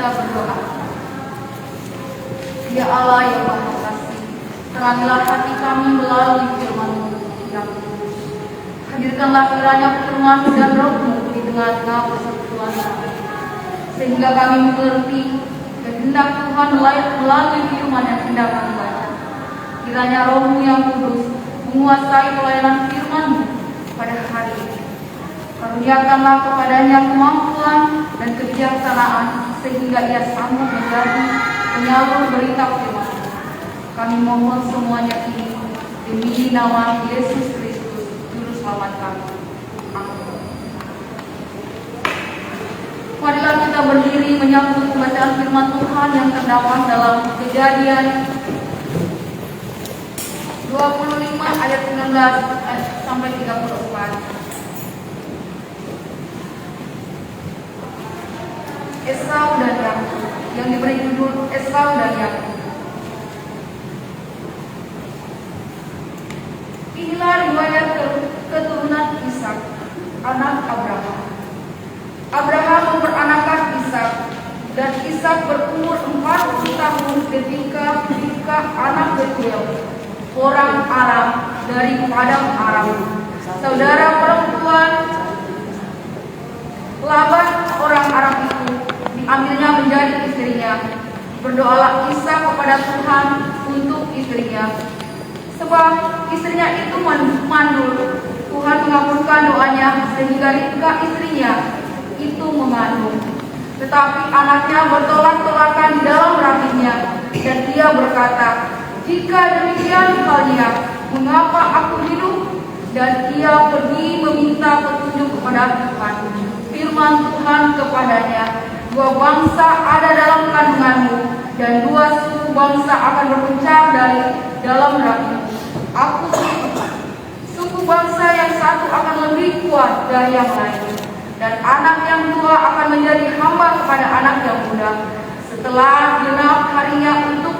kita berdoa. Ya Allah yang Maha Kasih, terangilah hati kami melalui firman-Mu yang kudus. Hadirkanlah kiranya firman dan roh-Mu di tengah-tengah persekutuan kami, sehingga kami mengerti kehendak Tuhan melalui firman yang hendak kami baca. Kiranya roh-Mu yang kudus menguasai pelayanan firman-Mu pada hari ini. Karuniakanlah kepadanya kemampuan dan kebijaksanaan sehingga ia sanggup menjadi penyalur berita firman. Kami mohon semuanya ini demi nama Yesus Kristus, Juru Selamat kami. Amin. Marilah kita berdiri menyambut pembacaan firman Tuhan yang terdapat dalam Kejadian 25 ayat 19 sampai 34. Esau dan Yakub, yang diberi judul Esau dan Yakub. Inilah riwayat keturunan Ishak, anak Abraham. Abraham memperanakan Ishak, dan Ishak berumur 40 tahun ketika anak Betuel, orang Aram dari padang Aram, saudara perempuan Laban orang Aram itu, diambilnya menjadi istrinya. Berdoalah Ishak kepada Tuhan untuk istrinya, sebab istrinya itu mandul. Tuhan mengabulkan doanya sehingga Ribka istrinya itu mengandung. Tetapi anaknya bertolak-tolakan di dalam rahimnya, dan ia berkata, "Jika demikian halnya, mengapa aku hidup?" Dan ia pergi meminta petunjuk kepada Tuhan. Firman Tuhan kepadanya, "Dua bangsa ada dalam kandunganmu, dan dua suku bangsa akan berpencar dari dalam rahimmu. Suku bangsa yang satu akan lebih kuat dari yang lain, dan anak yang tua akan menjadi hamba kepada anak yang muda. Setelah genap harinya untuk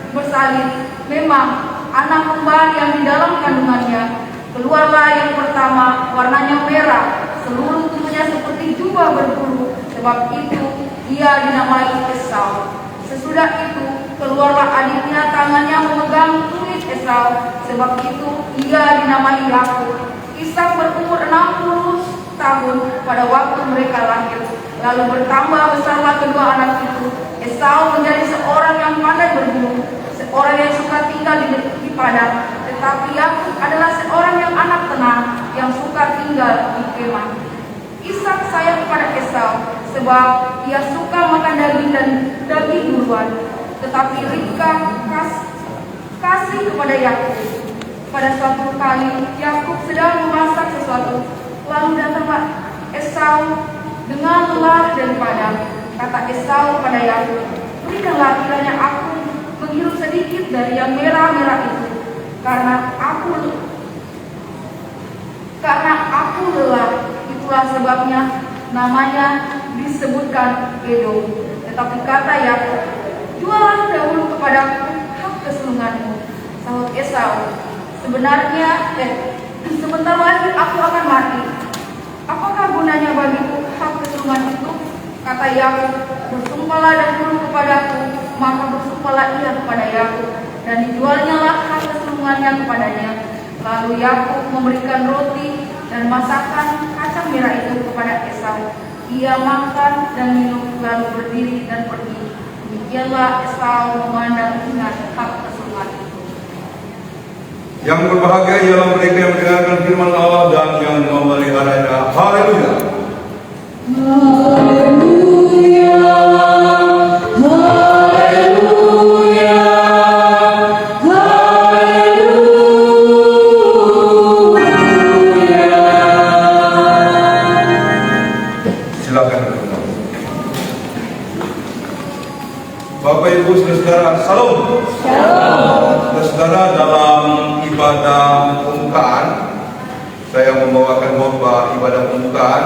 bersalin, memang anak kembar yang di dalam kandungannya, keluarlah yang pertama, warnanya merah, seluruh tubuhnya seperti jubah berbulu, sebab itu ia dinamai Esau. Sesudah itu keluarlah adiknya, tangannya memegang kulit Esau, sebab itu ia dinamai Yakub. Ishak berumur 60 tahun pada waktu mereka lahir. Lalu bertambah besarlah kedua anak itu. Esau menjadi seorang yang pandai berburu, seorang yang suka tinggal di padang. Tetapi Yakub adalah seorang yang anak tenang, yang suka tinggal di kemah. Ishak sayang kepada Esau, sebab ia suka makan daging dan daging buruan. Tetapi Ribka kasih kepada Yakub. Pada suatu kali Yakub sedang memasak sesuatu, lalu datanglah Esau dengan lelah dari padang. Kata Esau pada Yakub, "Berikanlah kiranya aku menghirup sedikit dari yang merah-merah itu, karena aku lelah." Itulah sebabnya namanya disebutkan Edom. Tetapi kata Yakub, "Jualah dahulu kepadaku hak kesulunganmu." Sahut Esau, sebentar lagi aku akan mati. Apakah gunanya bagiku hak kesulungan itu? Kata Yakub, "Bersumpahlah dahulu kepadaku." Maka bersumpahlah ia kepada Yakub, dan dijualnya lah hak kesulungannya kepadanya. Lalu Yakub memberikan roti dan masakan kacang merah itu kepada Esau. Ia makan dan minum, lalu berdiri dan pergi. Demikianlah Esau memandang ingat hak kesulungan itu. Yang berbahagia ialah mereka yang mendengarkan firman Allah dan yang memeliharanya. Haleluya. Haleluya. Haleluya. Bapak Ibu Saudara, Salam. Saudara, dalam ibadah pembukaan, saya membawakan khotbah ibadah pembukaan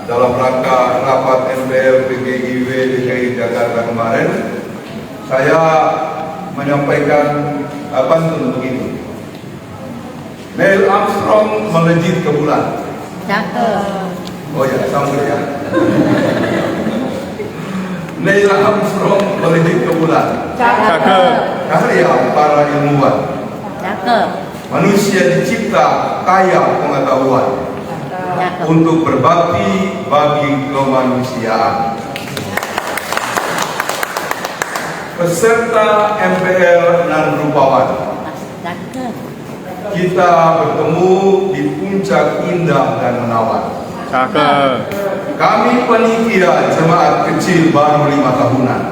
dalam rangka rapat MPR PGIW DKI Jakarta kemarin. Saya menyampaikan pantun begini: Neil Armstrong melejit ke bulan. Oh ya, sampai ya. Neil Armstrong melejit ke bulan. Cakep. Karya para ilmuwan. Cakep. Manusia dicipta kaya pengetahuan Cakep. untuk berbakti bagi kemanusiaan. Peserta MPL nan rupawan, Cakep. kita bertemu di puncak indah dan menawan. Cakep. Kami panitia jemaat kecil baru 5 tahunan.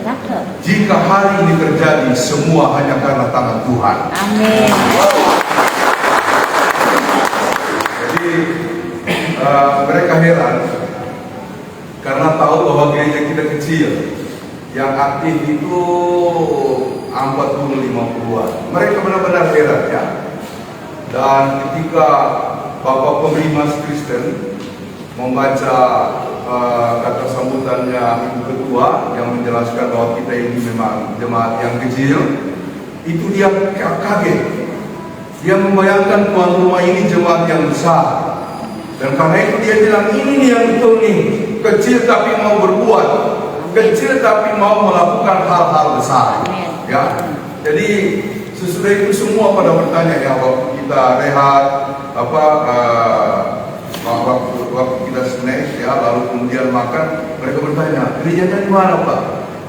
Cakep. Jika hari ini terjadi, semua hanya karena tangan Tuhan. Amin. Jadi mereka heran karena tahu bahwa gereja kita kecil, yang aktif itu 40-50-an. Mereka benar-benar heran ya. Dan ketika Bapak Pemberi Mas Kristen membaca kata sambutannya Ibu Ketua yang menjelaskan bahwa kita ini memang jemaat yang kecil, itu dia kaget. Dia membayangkan tuan rumah ini jemaat yang besar, dan karena itu dia bilang ini nih yang betul nih, kecil tapi mau berbuat, kecil tapi mau melakukan hal-hal besar. Ya, jadi sesudah itu semua pada bertanya ya, waktu kita rehat waktu kita snack ya, lalu kemudian makan, mereka bertanya gerejanya di mana Pak?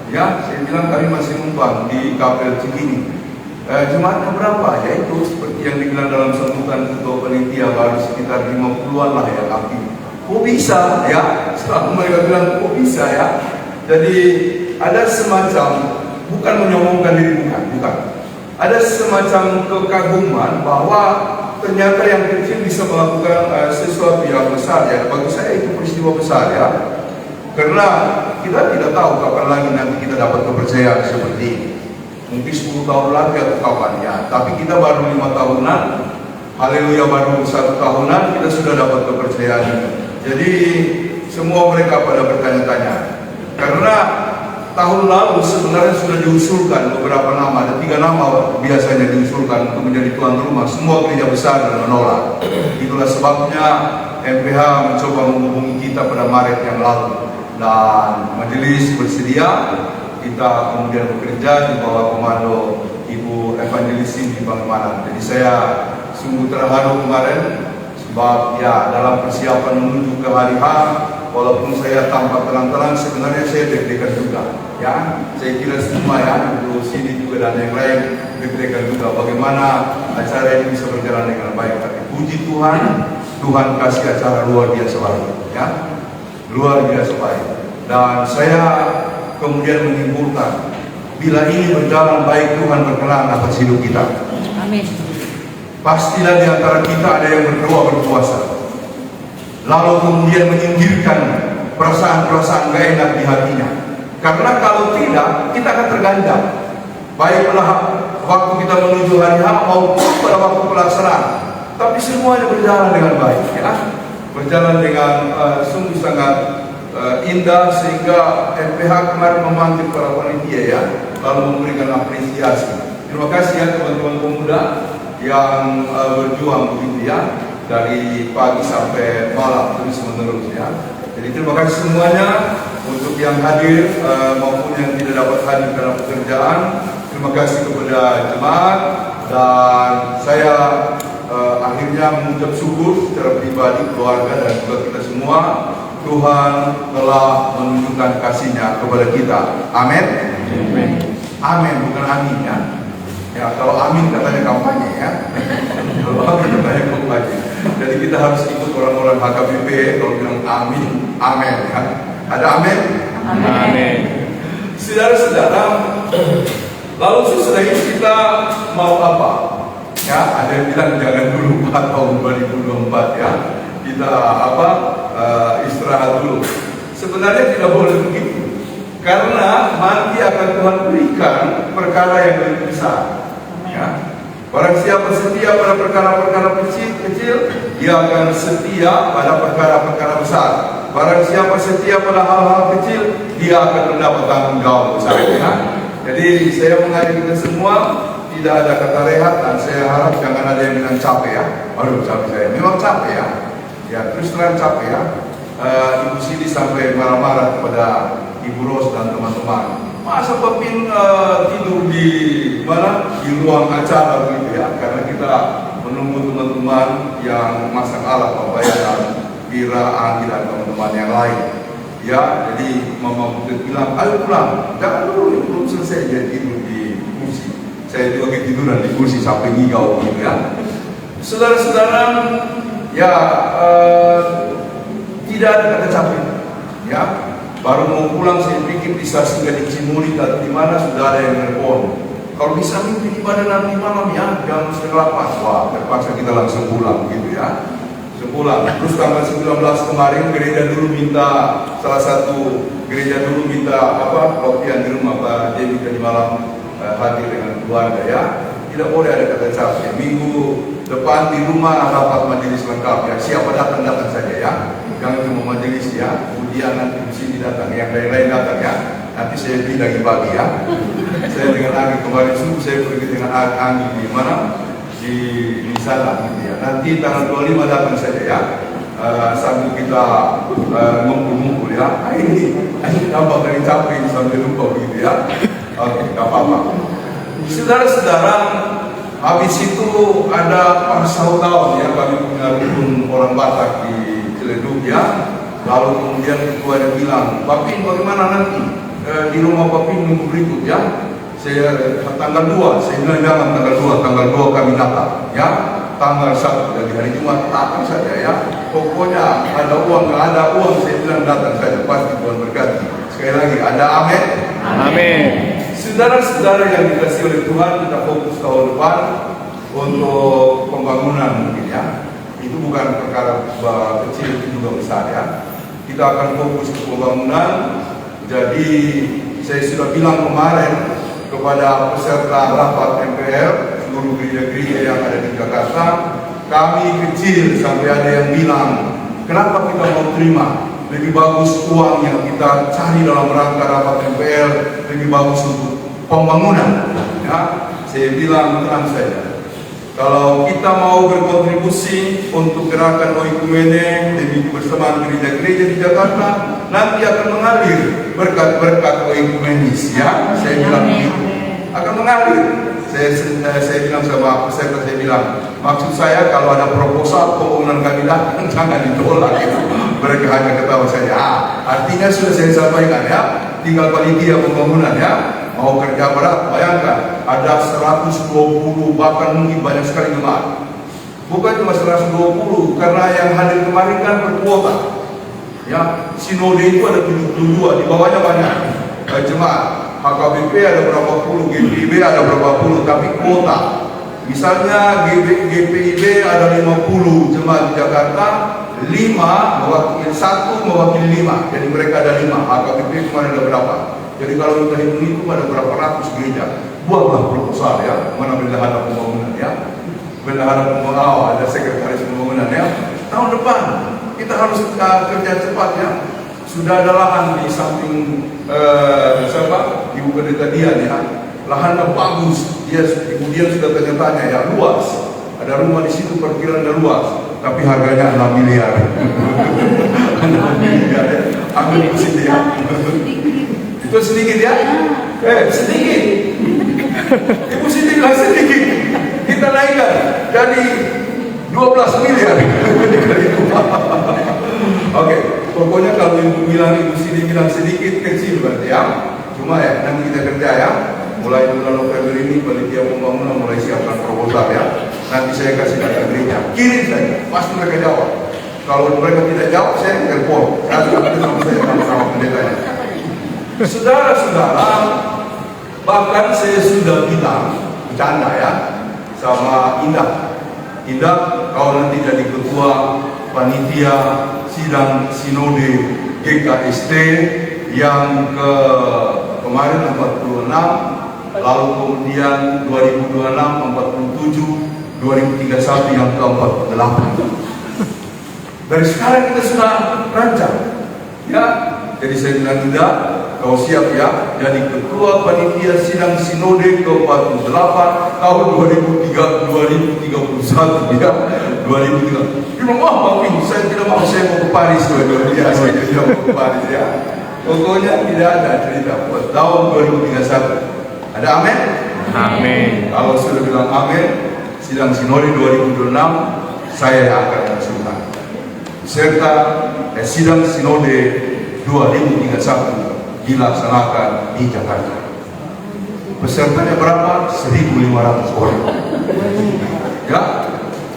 Ya, saya bilang kami masih numpang di Kapel Cikini. Jemaatnya berapa? Ya itu seperti yang dibilang dalam sambutan ketua panitia, baru sekitar 50-an lah yang aktif. Kok bisa ya? Setelah mereka bilang kok bisa ya? Jadi ada semacam, bukan menyombongkan diri, bukan. Ada semacam kekaguman bahwa ternyata yang kecil bisa melakukan sesuatu yang besar ya. Bagi saya itu peristiwa besar ya. Karena kita tidak tahu kapan lagi nanti kita dapat kepercayaan seperti ini. Mungkin 10 tahun lagi atau kapan ya. Tapi kita baru 5 tahunan, haleluya, baru 1 tahunan kita sudah dapat kepercayaan ini. Jadi semua mereka pada bertanya-tanya. Karena tahun lalu sebenarnya sudah diusulkan beberapa nama, ada 3 nama biasanya diusulkan untuk menjadi tuan rumah. Semua gereja besar dan menolak. Itulah sebabnya MPH mencoba menghubungi kita pada Maret yang lalu, dan majelis bersedia. Kita kemudian bekerja di bawah komando Ibu Evangelis Cindy Bangmanan. Jadi saya sungguh terharu kemarin, sebab ya dalam persiapan menuju ke hari H, walaupun saya tampak terang-terang, sebenarnya saya deg-degan juga. Ya, saya kira semua ya, Ibu Cindy juga dan yang lain deg-degan juga. Bagaimana acara ini bisa berjalan dengan baik. Tapi puji Tuhan, Tuhan kasih acara luar biasa baik. Ya, luar biasa baik. Dan saya kemudian menyimpulkan, bila ini berjalan baik, Tuhan berkenan atas hidup kita. Amin. Pastilah di antara kita ada yang berdoa berpuasa, lalu kemudian menyingkirkan perasaan-perasaan gak enak di hatinya. Karena kalau tidak, kita akan terganjal. Baiklah waktu kita menuju hari H maupun pada waktu pelaksanaan. Tapi semuanya berjalan dengan baik ya. Berjalan dengan sungguh sangat indah, sehingga MPH kemarin memanggil para panitia ya, lalu memberikan apresiasi. Terima kasih ya teman-teman pemuda yang berjuang begitu ya, dari pagi sampai malam terus menerus ya. Jadi terima kasih semuanya, untuk yang hadir maupun yang tidak dapat hadir dalam pekerjaan. Terima kasih kepada jemaat, dan saya akhirnya mengucap syukur secara pribadi, keluarga dan juga kita semua. Tuhan telah menunjukkan kasih-Nya kepada kita. Amin. Amin, bukan amin ya. Ya, kalau amin katanya kampanye ya. Kalau amin katanya kampanye. Jadi kita harus ikut orang-orang HKBP kalau bilang amin, amin ya. Ada amin? Amin. Saudara-saudara, lalu sesudah ini kita mau apa? Ya, ada yang bilang jangan dulu Pak, tahun 2024 ya. Kita istirahat dulu. Sebenarnya tidak boleh begitu, karena nanti akan Tuhan berikan perkara yang lebih besar. Ya. Barang siapa setia pada perkara-perkara kecil, dia akan setia pada perkara-perkara besar. Barang siapa setia pada hal-hal kecil, dia akan mendapat tanggung jawab besar. Ya. Jadi saya mengajak kita semua, tidak ada kata rehat, dan saya harap jangan ada yang bilang capek ya. Aduh capek saya, memang capek ya. Ya terus terang capek ya. Ibu Siti sampai marah-marah kepada Ibu Ros dan teman-teman. Masa Papin tidur di mana? Di ruang acara gitu ya, karena kita menunggu teman-teman yang masak alat pembayaran, Bira, Anggi dan teman-teman yang lain. Ya, jadi Mama Putri bilang, ayo pulang, jangan dulu, belum selesai dia tidur di kursi. Saya juga ketiduran di kursi sampai ngigau gitu ya. Saudara-saudara, ya tidak ada kata capek, ya. Baru mau pulang saya pikir bisa singgah di Cimuri atau di mana sudah ada yang nelpon. Kalau bisa mimpi ibadah nanti malam ya jam 7:30. Wah, terpaksa kita langsung pulang gitu ya. Sepulang. Terus tanggal 19 kemarin gereja dulu minta, salah satu gereja dulu minta latihan di rumah Pak Dewi tadi malam hadir dengan keluarga ya. Tidak boleh ada kata capek. Minggu depan di rumah rapat majelis lengkap ya. Siapa datang saja ya. Jangan cuma majelis ya. Kemudian nanti di sini datang, yang lain-lain datang ya. Nanti saya beli lagi pagi ya. Saya dengan Anggi kemarin subuh saya pergi dengan Anggi di mana? Di sana gitu ya. Nanti tanggal 25 datang saja ya. Sambil kita ngumpul-ngumpul ya. Ini tambah dari capek sampai lupa begitu ya. Oke, gak apa-apa. Saudara-saudara, habis itu ada parsau tahun ya, kami punya rukun orang Batak di Ciledug ya. Lalu kemudian ketua bilang, Papin bagaimana nanti di rumah Papin minggu berikut ya. Saya tanggal 2, saya bilang jangan tanggal 2 kami datang ya. Tanggal 1 dari hari Jumat datang saja ya. Pokoknya ada uang, nggak ada uang saya bilang datang saja, pasti Tuhan berkati. Sekali lagi ada amin. Amin. Saudara-saudara yang dikasih oleh Tuhan, kita fokus tahun depan untuk pembangunan mungkin ya. Itu bukan perkara kecil, itu juga besar ya. Kita akan fokus ke pembangunan. Jadi saya sudah bilang kemarin kepada peserta rapat MPR seluruh gereja-gereja yang ada di Jakarta, kami kecil sampai ada yang bilang, kenapa kita mau terima? Lebih bagus uang yang kita cari dalam rangka rapat MPR lebih bagus untuk pembangunan. Ya, saya bilang tenang saja. Kalau kita mau berkontribusi untuk gerakan Oikumene demi kebersamaan gereja-gereja di Jakarta, nanti akan mengalir berkat-berkat Oikumenis. Ya, saya bilang begitu. Akan mengalir. Saya bilang sama peserta, saya bilang, maksud saya kalau ada proposal pembangunan kami datang jangan ditolak gitu. Mereka hanya ketawa saja. Artinya sudah saya sampaikan ya, tinggal panitia pembangunan ya. Mau kerja berat, bayangkan ada 120 bahkan mungkin banyak sekali jemaat. Bukan cuma 120, karena yang hadir kemarin kan berkuota. Ya, sinode itu ada 72, di bawahnya banyak jemaat. HKBP ada berapa puluh, GPIB ada berapa puluh, tapi kuota. Misalnya GPIB ada 50 jemaat di Jakarta, 5 mewakili 1 mewakili 5, jadi mereka ada 5. HKBP kemarin ada berapa? Jadi kalau kita hitung itu ada berapa ratus gereja. Buatlah proposal ya, mana bendahara pembangunan ya, bendahara pembangunan, ada sekretaris pembangunan ya. Tahun depan kita harus kerja cepat ya. Sudah ada lahan di samping Ibu Pendeta Dian ya, lahannya bagus. Dia kemudian sudah tanya-tanya ya, luas. Ada rumah di situ parkirannya luas, tapi harganya 6 miliar. 6 miliar ya. Ambil di sini ya. Itu sedikit ya? Sedikit. Ibu Siti bilang sedikit. Kita naikkan jadi 12 miliar. Oke, pokoknya kalau Ibu Siti bilang sedikit, kecil berarti ya. Cuma ya, nanti kita kerja ya. Mulai bulan November ini panitia pembangunan mulai siapkan proposal ya. Nanti saya kasih data gereja, kirim saja, pasti mereka jawab. Kalau mereka tidak jawab, saya telepon. Saya sama pendetanya. Saudara-saudara, bahkan saya sudah bilang bercanda ya sama Indah. Indah, kau nanti jadi ketua panitia sidang sinode GKST yang kemarin 46, lalu kemudian 2026 47, 2031 yang ke-48. Dari sekarang kita sudah rancang ya. Jadi saya bilang Indah, kau siap ya jadi ketua panitia sidang sinode ke-48 tahun 2031 ya. 2030. Dia bilang, wah Bang Ping, saya tidak mau, saya mau ke Paris. Saya tidak mau ke Paris ya. Pokoknya tidak ada cerita buat tahun 2031. Ada amin? Amin. Kalau sudah bilang amin, sidang sinode 2026 saya yang akan mengusulkan. Serta sidang sinode 2031 dilaksanakan di Jakarta. Pesertanya berapa? 1.500 orang. Ya,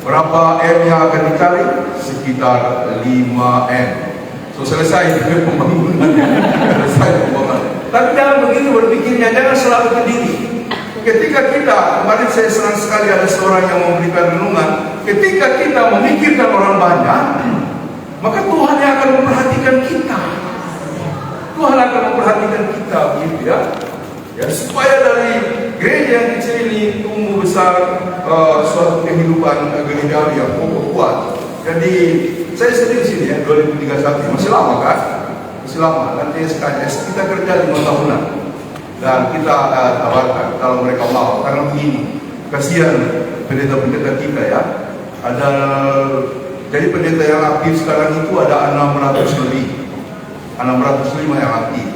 berapa M yang akan dicari? Sekitar 5M. Selesai pembangunan. Selesai pembangunan. Tapi jangan begitu berpikirnya, jangan selalu ke diri. Ketika kita, kemarin saya senang sekali ada seorang yang memberikan renungan. Ketika kita memikirkan orang banyak, maka Tuhan yang akan memperhatikan kita. Tuhan akan memperhatikan kita, begitu ya. Ya, supaya dari gereja yang kecil ini tumbuh besar suatu kehidupan gereja yang kuat. Jadi saya sedih sini ya, 2031 masih lama kan? Masih lama. Nanti SKS kita kerja 5 tahunan dan kita tawarkan kalau mereka mau. Karena begini, kasihan pendeta-pendeta kita ya. Jadi pendeta yang aktif sekarang itu ada 600 lebih, 605 yang aktif.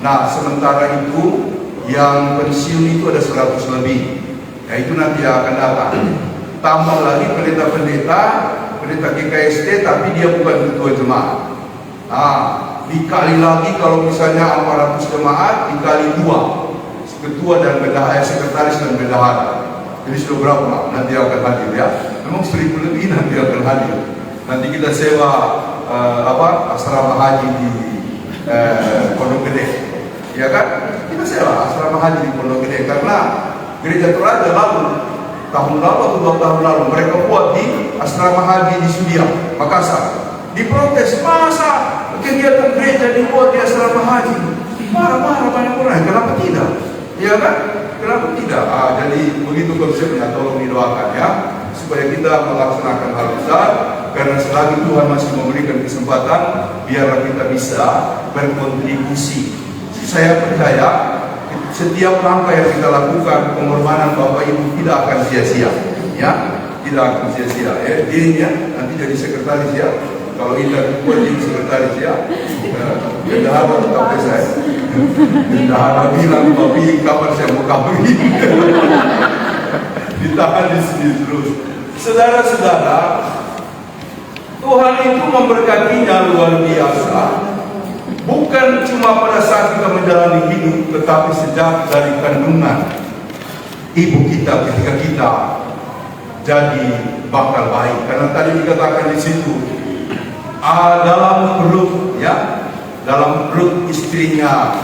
Nah, sementara itu yang pensiun itu ada 100 lebih. Nah, itu nanti akan datang. Tambah lagi pendeta-pendeta GKST tapi dia bukan ketua jemaat. Nah, dikali lagi kalau misalnya 400 jemaat dikali 2 ketua dan bendahara, sekretaris dan bendahara. Jadi sudah berapa? Nanti akan hadir ya. Memang 1000 lebih nanti akan hadir. Nanti kita sewa asrama haji di Pondok Gede. Ya kan? Kita sewa asrama haji di Pondok Gede karena gereja Toraja lalu tahun lalu atau 2 tahun lalu mereka buat di asrama haji di Sudia, Makassar. Diprotes, masa kegiatan gereja dibuat di asrama haji? Marah-marah banyak orang. Kenapa tidak? Ya kan? Kenapa tidak? Jadi begitu konsepnya, tolong didoakan ya, supaya kita melaksanakan hal besar. Karena selagi Tuhan masih memberikan kesempatan, biarlah kita bisa berkontribusi. Saya percaya setiap langkah yang kita lakukan, pengorbanan Bapak Ibu tidak akan sia-sia, ya, tidak akan sia-sia. Ya, dirinya nanti jadi sekretaris ya. Kalau Indah buat jadi sekretaris ya, bendahara tetap saya. Bendahara bilang, Bapak kapan saya mau kawin? Ditahan di sini terus. Saudara-saudara, Tuhan itu memberkatinya luar biasa. Bukan cuma pada saat kita menjalani hidup, tetapi sejak dari kandungan ibu kita ketika kita jadi bakal baik. Karena tadi dikatakan di situ, dalam perut istrinya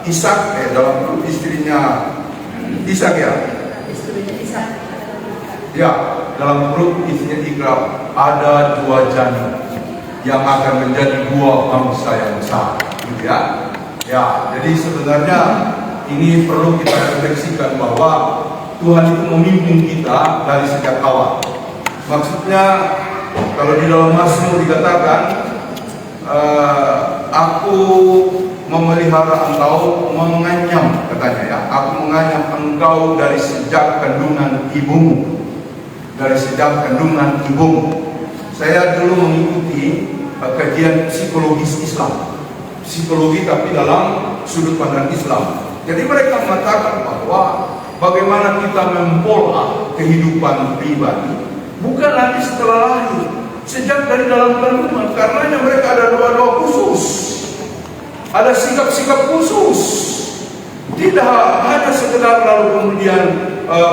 Ishak, dalam perut istrinya Ishak ya. Ya, dalam perut istrinya Ikram ada 2 janin yang akan menjadi 2 bangsa yang besar, gitu ya. Ya, jadi sebenarnya ini perlu kita refleksikan bahwa Tuhan itu memimpin kita dari sejak awal. Maksudnya kalau di dalam Mazmur dikatakan, aku memelihara engkau, menganyam katanya ya, aku menganyam engkau dari sejak kandungan ibumu, dari sejak kandungan ibumu. Saya dulu mengikuti kajian psikologis Islam, psikologi tapi dalam sudut pandang Islam. Jadi mereka mengatakan bahwa bagaimana kita mempola kehidupan pribadi bukan nanti setelah lahir, sejak dari dalam kandungan. Karenanya mereka ada doa-doa khusus, ada sikap-sikap khusus. Tidak hanya sekedar lalu kemudian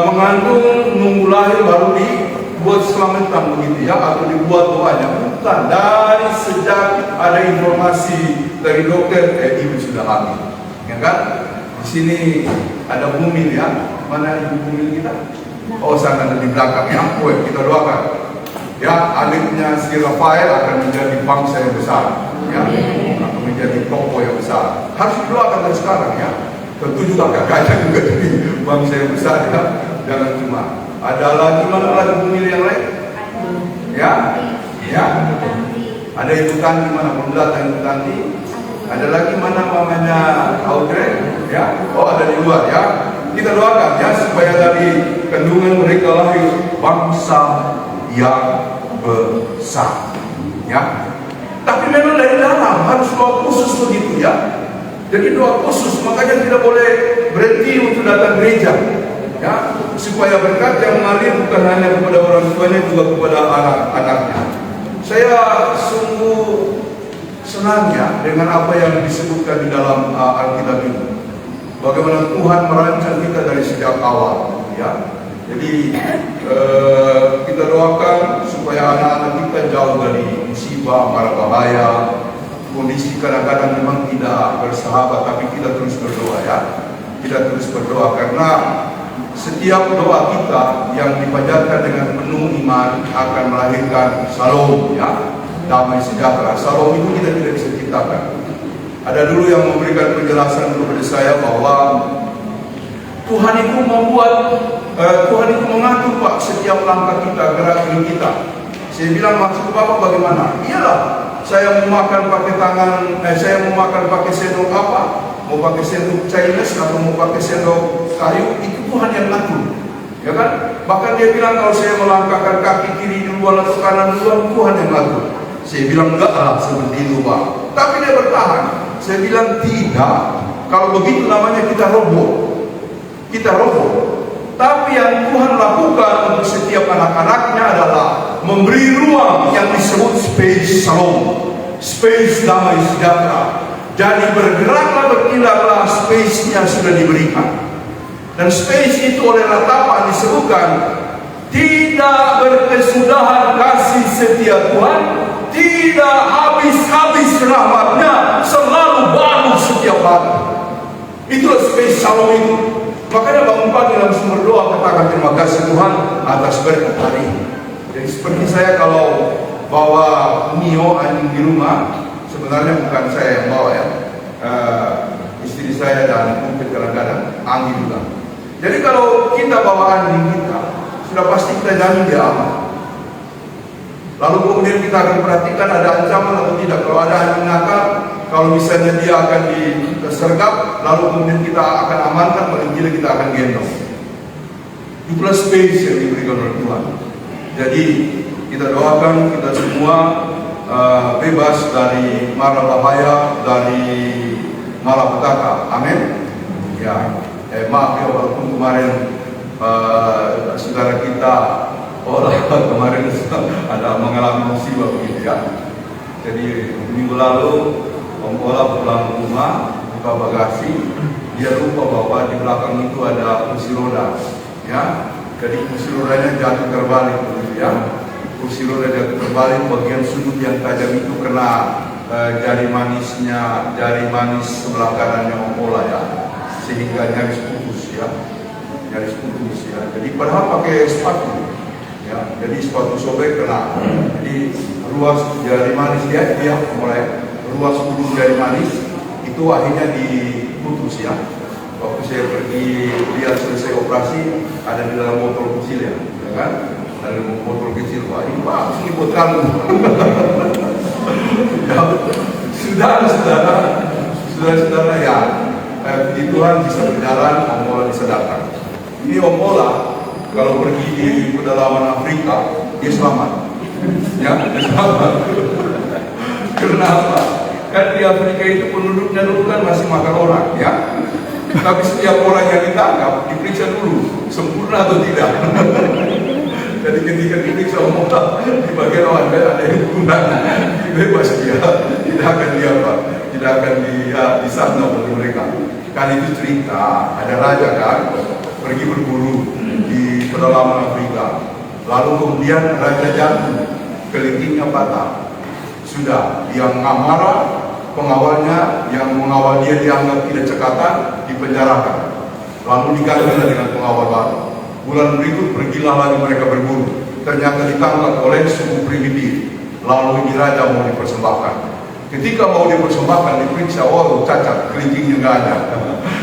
mengandung, nunggu lahir baru dibuat selamatan begitu ya, atau dibuat doanya. Bukan, dari sejak ada informasi dari dokter, ibu sudah hamil, ya kan? Di sini ada Bumil ya, mana ibu Bumil kita? Oh, sana ada di belakang ya. Kita doakan ya, adiknya si Rafael akan menjadi bangsa yang besar ya, akan menjadi tokoh yang besar. Harus didoakan dari sekarang ya. Tentu juga kakaknya juga jadi bangsa yang besar ya. Jangan cuma ada lagi, mana lagi Bumil yang lain ya, ya. Ada Ibu Tanti, mana belum datang Ibu Tanti? Ada lagi mana mamanya Audrey ya? Oh, ada di luar ya. Kita doakan ya supaya dari kandungan mereka lahir bangsa yang besar ya. Tapi memang dari dalam harus doa khusus begitu ya. Jadi doa khusus, makanya tidak boleh berhenti untuk datang gereja, ya, supaya berkat yang mengalir bukan hanya kepada orang tuanya, juga kepada anak-anaknya. Saya sungguh senang ya dengan apa yang disebutkan di dalam Alkitab ini. Bagaimana Tuhan merancang kita dari sejak awal, ya. Jadi kita doakan supaya anak-anak kita jauh dari musibah, mara bahaya. Kondisi kadang-kadang memang tidak bersahabat, tapi kita terus berdoa ya. Kita terus berdoa karena setiap doa kita yang dipanjatkan dengan penuh iman akan melahirkan shalom ya, damai sejahtera. Shalom itu kita tidak bisa ciptakan. Ada dulu yang memberikan penjelasan kepada saya bahwa Tuhan itu Tuhan itu mengatur Pak setiap langkah kita, gerak-gerik kita. Saya bilang, maksud Bapak bagaimana? Iyalah, saya mau makan pakai saya mau makan pakai sendok apa? Mau pakai sendok Chinese atau mau pakai sendok kayu, itu Tuhan yang ngatur, ya kan? Bahkan dia bilang kalau saya melangkahkan kaki kiri duluan atau kanan duluan, Tuhan yang ngatur. Saya bilang enggak lah seperti itu Pak, tapi dia bertahan. Saya bilang tidak, kalau begitu namanya kita roboh. Tapi yang Tuhan lakukan untuk setiap anak-anaknya adalah memberi ruang yang disebut space shalom, space damai sejahtera. Jadi bergeraklah, bertindaklah, space-nya sudah diberikan. Dan space itu oleh ratapan disebutkan tidak berkesudahan kasih setia Tuhan, tidak habis-habis rahmatnya, selalu baru setiap hari. Itulah space shalom itu. Makanya bangun pagi langsung berdoa, katakan terima kasih Tuhan atas berkat hari ini. Jadi seperti saya kalau bawa Mio anjing di rumah, sebenarnya bukan saya yang bawa ya, istri saya dan mungkin kadang-kadang anjing juga. Jadi kalau kita bawa anjing kita, sudah pasti kita jamin dia aman. Lalu kemudian kita akan perhatikan ada ancaman atau tidak. Kalau ada anjing nakal, kalau misalnya dia akan disergap, lalu kemudian kita akan amankan, paling tidak kita akan gendong. Itulah space yang diberikan oleh Tuhan. Jadi kita doakan kita semua bebas dari mara bahaya, dari malapetaka. Amin. Ya, maaf ya walaupun kemarin saudara kita kemarin ada mengalami musibah begitu ya. Jadi minggu lalu Om Ola pulang ke rumah, buka bagasi, dia lupa bahwa di belakang itu ada kursi roda, ya. Jadi kursi rodanya jatuh terbalik, begitu ya. Kursi roda jatuh terbalik, bagian sudut yang tajam itu kena jari manis sebelah kanannya Om Ola ya, sehingga nyaris putus ya, Jadi padahal pakai sepatu, ya. Jadi sepatu sobek kena. Jadi ruas jari manis dia mulai ruas ujung jari manis itu akhirnya diputus ya. Waktu saya pergi lihat selesai operasi, ada di dalam botol kecil ya kan? Ada botol kecil, Pak, ini Pak, ini buat kamu. Ya, saudara ya, di Tuhan bisa berjalan, Om Ola bisa datang. Ini Om Ola kalau pergi di pedalaman Afrika, dia selamat. Ya, dia selamat. Kenapa? Kan di Afrika itu penduduknya dulu kan masih makan orang, ya. Tapi setiap orang yang ditangkap diperiksa dulu sempurna atau tidak. Jadi ketika diperiksa Om Ola di bagian ada yang kurang, bebas dia, tidak akan disahna oleh mereka. Kan itu cerita, ada raja kan pergi berburu di pedalaman Afrika, lalu kemudian raja jatuh, kelingkingnya patah. Sudah, yang marah, pengawalnya yang mengawal dia dianggap tidak cekatan, dipenjarakan. Lalu digantilah dengan pengawal baru. Bulan berikut pergilah lagi mereka berburu. Ternyata ditangkap oleh suku primitif. Lalu ini raja mau dipersembahkan. Ketika mau dipersembahkan, diperiksa, cacat, kelingkingnya nggak ada.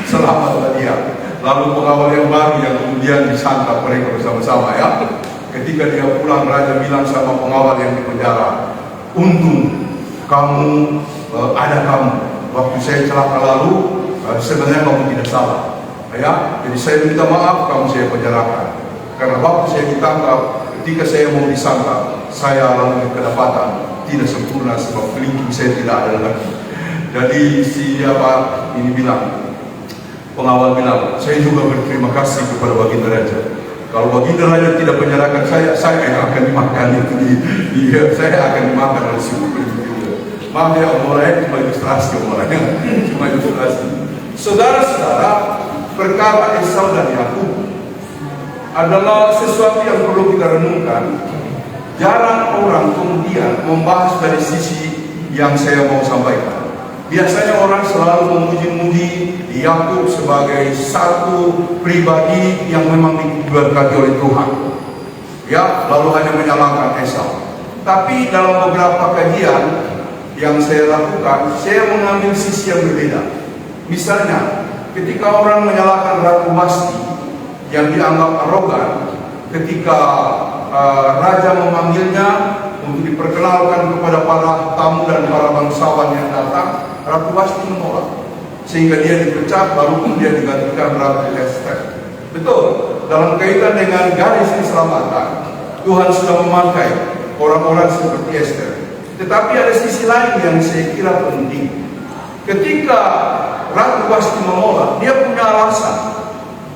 Selamatlah dia. Lalu pengawal yang baru yang kemudian disantap mereka bersama-sama ya. Ketika dia pulang, raja bilang sama pengawal yang di penjara, untung kamu ada kamu. Waktu saya celaka lalu, sebenarnya kamu tidak salah. Ya, jadi saya minta maaf, kamu saya penjarakan. Karena waktu saya ditangkap, ketika saya mau disangka, saya alami kedapatan tidak sempurna sebab kelingking saya tidak ada lagi. Jadi ini bilang, pengawal bilang, saya juga berterima kasih kepada Baginda Raja. Kalau Baginda Raja tidak menyerahkan saya yang akan dimakan saya akan dimakan oleh suku pribumi. Maaf ya, omongnya cuma ilustrasi cuma ilustrasi. Saudara-saudara, perkara Esau dan Yakub adalah sesuatu yang perlu kita renungkan. Jarang orang kemudian membahas dari sisi yang saya mau sampaikan. Biasanya orang selalu memuji-muji Yakub sebagai satu pribadi yang memang diberkati oleh Tuhan. Ya, lalu hanya menyalahkan Esau. Tapi dalam beberapa kajian yang saya lakukan, saya mengambil sisi yang berbeda. Misalnya, ketika orang menyalahkan Ratu Wasti yang dianggap arogan, ketika raja memanggilnya untuk diperkenalkan kepada para tamu dan para bangsawan yang datang, Ratu Wasti menolak, sehingga dia dipecat, baru kemudian digantikan Ratu Esther. Betul, dalam kaitan dengan garis keselamatan, Tuhan sudah memakai orang-orang seperti Esther. Tetapi ada sisi lain yang saya kira penting. Ketika Ratu Wasti menolak, dia punya alasan.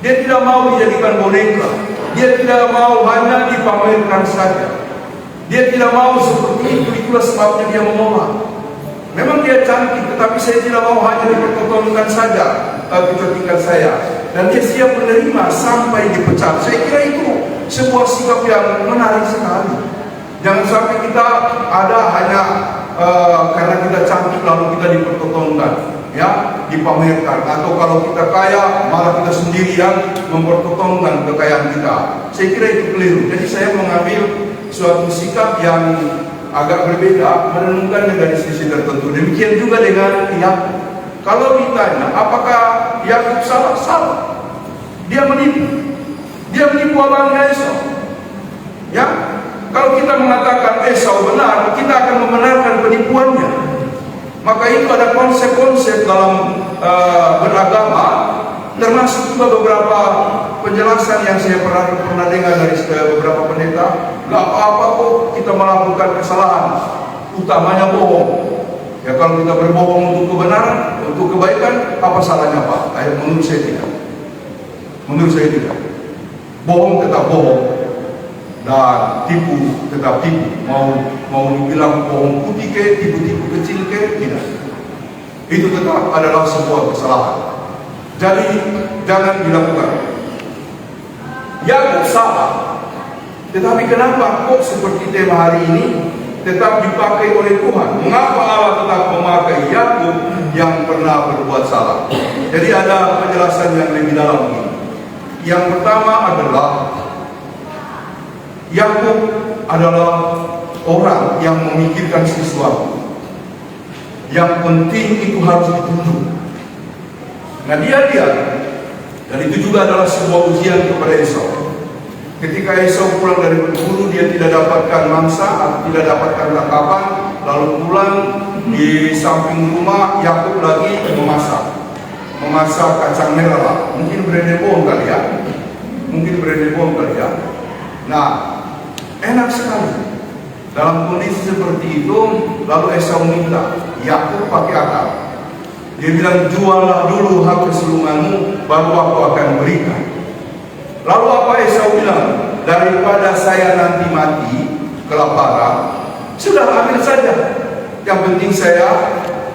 Dia tidak mau dijadikan boneka. Dia tidak mau hanya dipamerkan saja. Dia tidak mau seperti itu, itulah sebabnya dia menolak. Memang dia cantik, tetapi saya tidak mau hanya dipertontonkan saja kecantikan saya. Dan dia siap menerima sampai dipecat. Saya kira itu sebuah sikap yang menarik sekali. Jangan sampai kita ada hanya karena kita cantik lalu kita dipertontonkan, ya, dipamerkan. Atau kalau kita kaya, malah kita sendiri yang mempertontonkan kekayaan kita. Saya kira itu keliru. Jadi saya mengambil suatu sikap yang agak berbeda, merenungkannya dari sisi tertentu. Demikian juga dengan Yakub. Kalau ditanya, apakah Yakub salah? Salah. Dia menipu. Dia menipu abangnya Esau. Ya, kalau kita mengatakan Esau benar, kita akan membenarkan penipuannya. Maka itu ada konsep-konsep dalam beragama, termasuk juga beberapa penjelasan yang saya pernah dengar dari beberapa pendeta. Gak apa-apa kok kita melakukan kesalahan, utamanya bohong. Ya, kalau kita berbohong untuk kebenaran, untuk kebaikan, apa salahnya Pak? Menurut saya tidak. Menurut saya tidak. Bohong tetap bohong, dan tipu tetap tipu. Mau dibilang bohong putih ke, tipu-tipu kecil ke, tidak. Itu tetap adalah sebuah kesalahan. Jadi jangan dilakukan. Yakub salah. Tetapi kenapa kok seperti tema hari ini tetap dipakai oleh Tuhan? Mengapa Allah tetap memakai Yakub yang pernah berbuat salah? Jadi ada penjelasan yang lebih dalam ini. Yang pertama adalah Yakub adalah orang yang memikirkan sesuatu. Yang penting itu harus ditunjuk. Nah dia dan itu juga adalah sebuah ujian kepada Esau. Ketika Esau pulang dari berburu, dia tidak dapatkan mangsa atau tidak dapatkan tangkapan, lalu pulang di samping rumah Yakub lagi memasak kacang merah, mungkin berenebon kali ya. Nah, enak sekali. Dalam kondisi seperti itu, lalu Esau minta Yakub pakai akal. Dia bilang, juallah dulu hak kesulunganmu, baru aku akan berikan. Lalu apa Esau bilang? Daripada saya nanti mati kelaparan, sudah ambil saja. Yang penting saya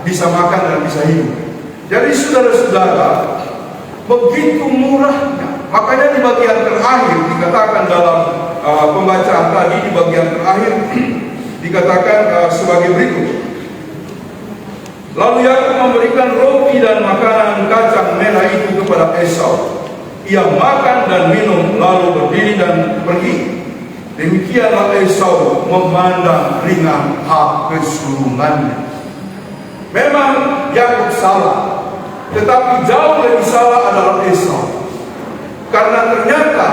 bisa makan dan bisa hidup. Jadi saudara-saudara, begitu murahnya. Makanya di bagian terakhir dikatakan dalam pembacaan tadi, di bagian terakhir dikatakan sebagai berikut. Lalu Yakub memberikan roti dan makanan kacang merah itu kepada Esau. Ia makan dan minum, lalu berdiri dan pergi. Demikianlah Esau memandang ringan hak kesulungannya. Memang Yakub salah, tetapi jauh lebih salah adalah Esau. Karena ternyata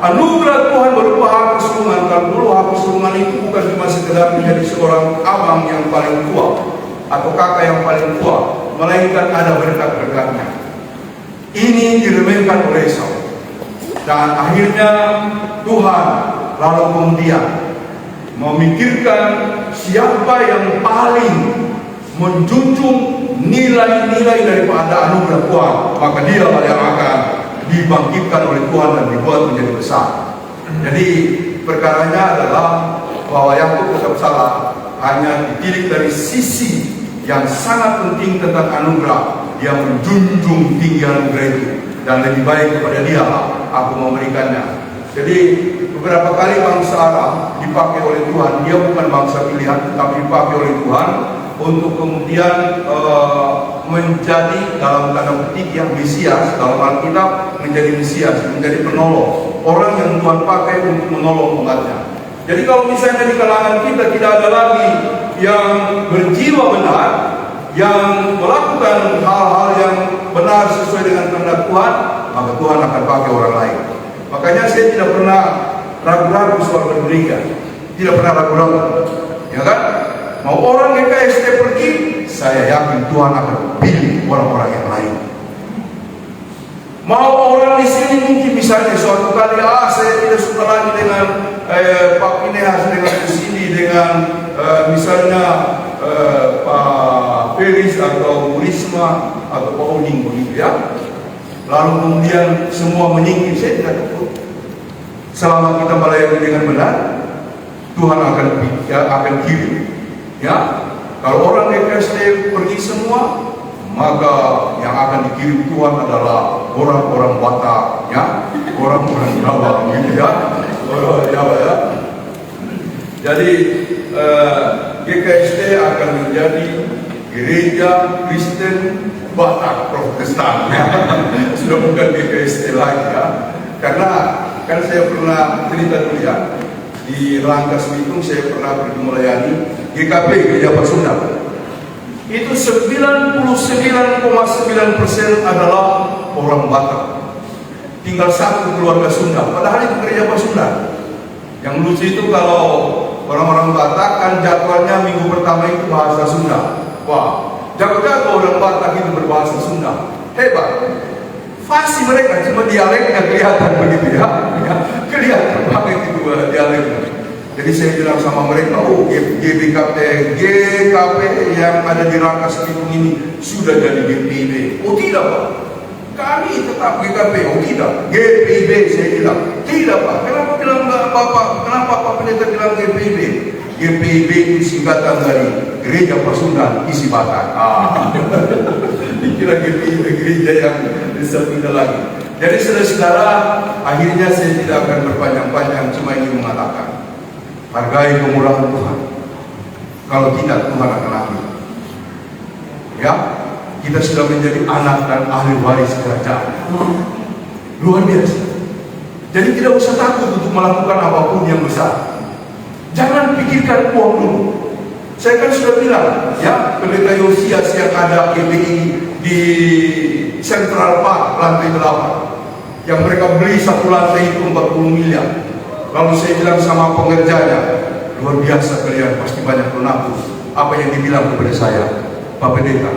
anugerah Tuhan berupa hak kesulungan. Kalau dulu hak kesulungan itu bukan cuma sekedar menjadi seorang abang yang paling tua atau kakak yang paling tua, melainkan ada berkat-berkatnya. Ini diremehkan oleh Esau. Dan akhirnya Tuhan lalu kemudian memikirkan siapa yang paling menjunjung nilai-nilai daripada anugerah Tuhan, maka dialah yang akan dibangkitkan oleh Tuhan dan dibuat menjadi besar. Jadi perkaranya adalah bahwa Yakub tetap salah, hanya ditilik dari sisi yang sangat penting tentang anugerah. Dia menjunjung tinggi anugerah itu, dan lebih baik kepada dia aku memberikannya. Jadi beberapa kali bangsa Arab dipakai oleh Tuhan, dia bukan bangsa pilihan, tetapi dipakai oleh Tuhan untuk kemudian menjadi dalam tanda petik yang Mesias. Dalam Alkitab menjadi Mesias, menjadi penolong, orang yang Tuhan pakai untuk menolong umatnya. Jadi kalau misalnya di kalangan kita tidak ada lagi yang berjiwa benar, yang melakukan hal-hal yang benar sesuai dengan kehendak Tuhan, maka Tuhan akan pakai orang lain. Makanya saya tidak pernah ragu-ragu soal bergereja, tidak pernah ragu-ragu, ya kan? Mau orang GKST pergi, saya yakin Tuhan akan pilih orang-orang yang lain. Mau orang di sini mungkin misalnya suatu kali, saya tidak suka lagi dengan Pak Pinehas, dengan di sini, dengan misalnya Pak Feris atau Risma atau Pak Oning begitu ya. Lalu kemudian semua menyingkir, saya tidak takut. Selama kita melayani dengan benar, Tuhan akan kirim. Ya, kalau orang GKST pergi semua, maka yang akan dikirim Tuhan adalah orang-orang Batak, ya, orang-orang Jawa, gitu ya, orang Jawa ya. Jadi GKST akan menjadi gereja Kristen Batak Protestan, ya. Sudah bukan GKST lagi ya. Karena kan saya pernah cerita dulu ya, di Rangkas Bitung saya pernah pergi melayani GKP, Gereja Pasundan. Itu 99,9% adalah orang Batak. Tinggal satu keluarga Sunda, padahal itu gereja Pasundan. Yang lucu itu kalau orang-orang Batak kan jadwalnya minggu pertama itu bahasa Sunda. Wah, jago-jago orang Batak itu berbahasa Sunda, hebat. Fasih mereka, cuma dialeknya kelihatan begitu ya, kelihatan banget itu dialeknya. Jadi saya bilang sama mereka, GKP yang ada di Rangkas Bitung ini sudah jadi GPIB. Oh tidak Pak, kami tetap GKP. Oh tidak, GPIB. Saya bilang, tidak Pak, kenapa bilang enggak Bapak? Kenapa Pak Pendeta bilang GPIB? GPIB itu singkatan dari Gereja Pasundan Isi Batak. Dikira GPIB gereja yang disebutkan lagi. Jadi saudara-saudara, akhirnya saya tidak akan berpanjang-panjang, cuma ingin mengatakan, hargai kemurahan Tuhan. Kalau tidak, Tuhan akan ambil. Ya, kita sudah menjadi anak dan ahli waris kerajaan. Luar biasa. Jadi tidak usah takut untuk melakukan apapun yang besar. Jangan pikirkan uang dulu. Saya kan sudah bilang, ya, Pendeta Yosias yang ada GBI di Central Park lantai 8, yang mereka beli satu lantai itu 40 miliar. Lalu saya bilang sama pengerjanya, luar biasa kalian, pasti banyak menabung. Apa yang dibilang kepada saya, Pak Pendeta,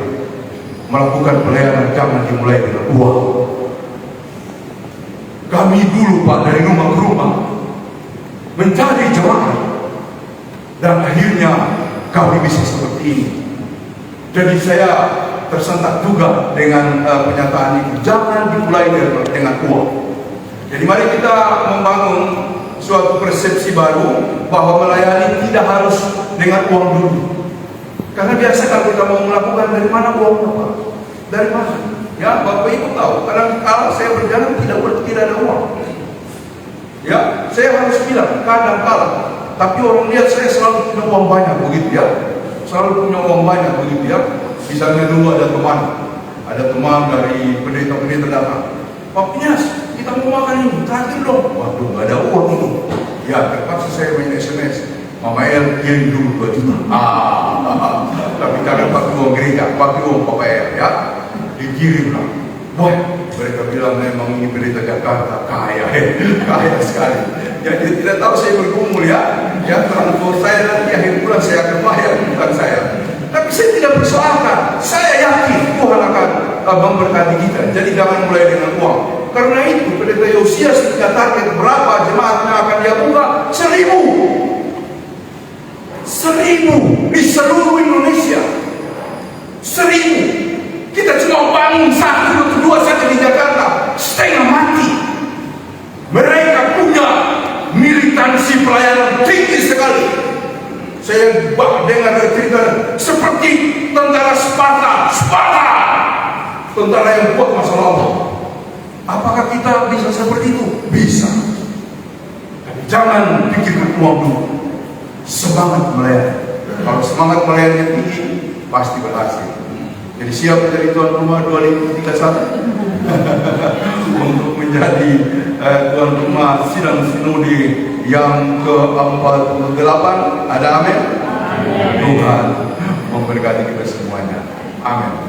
melakukan pelayanan jangan dimulai dengan uang. Kami dulu Pak dari rumah ke rumah mencari jemaat, dan akhirnya kami bisa seperti ini. Jadi saya tersentak juga dengan pernyataan itu, jangan dimulai dengan uang. Jadi mari kita membangun suatu persepsi baru bahwa melayani tidak harus dengan uang dulu. Karena biasa kalau kita mau melakukan, dari mana uangnya Pak? Dari mana? Ya, Bapak Ibu tahu, kadang kala saya berjalan tidak ada uang. Ya, saya harus bilang kadang kala, tapi orang lihat saya selalu punya uang banyak begitu ya. Selalu punya uang banyak begitu ya. Misalnya dulu ada teman dari pendeta-pendeta datang, Pak Pinyas, kita mau makan ini, traktir dong. Waduh, gak ada uang ini. Ya, terpaksa saya main SMS, Mama El kirim dulu 2 juta. Tapi karena pakai uang gereja, pakai uang Papa El ya, dikirim lah. Wah, mereka bilang memang ini pendeta Jakarta kaya, kaya sekali. Jadi tidak tahu saya bergumul ya, transport saya nanti akhir bulan saya akan bayar, bukan saya. Tapi saya tidak persoalkan, saya yakin Tuhan akan memberkati kita. Jadi jangan mulai dengan uang. Karena itu Pendeta Yosias tidak target berapa jemaatnya akan dia buka, 1.000 di seluruh Indonesia. 1000. Kita cuma bangun 1, 2 saja di Jakarta, setengah mati. Mereka punya militansi pelayanan tinggi sekali. Saya dengar cerita seperti tentara Sparta, tentara yang buat masalah Allah. Apakah kita bisa seperti itu? Bisa. Tapi jangan pikirkan uang dulu. Semangat melayani. Kalau semangat melayani tinggi, pasti berhasil. Jadi siap menjadi tuan rumah 2031 untuk menjadi tuan rumah sidang sinode yang ke-48. Ada amin? Tuhan memberkati kita semuanya. Amin.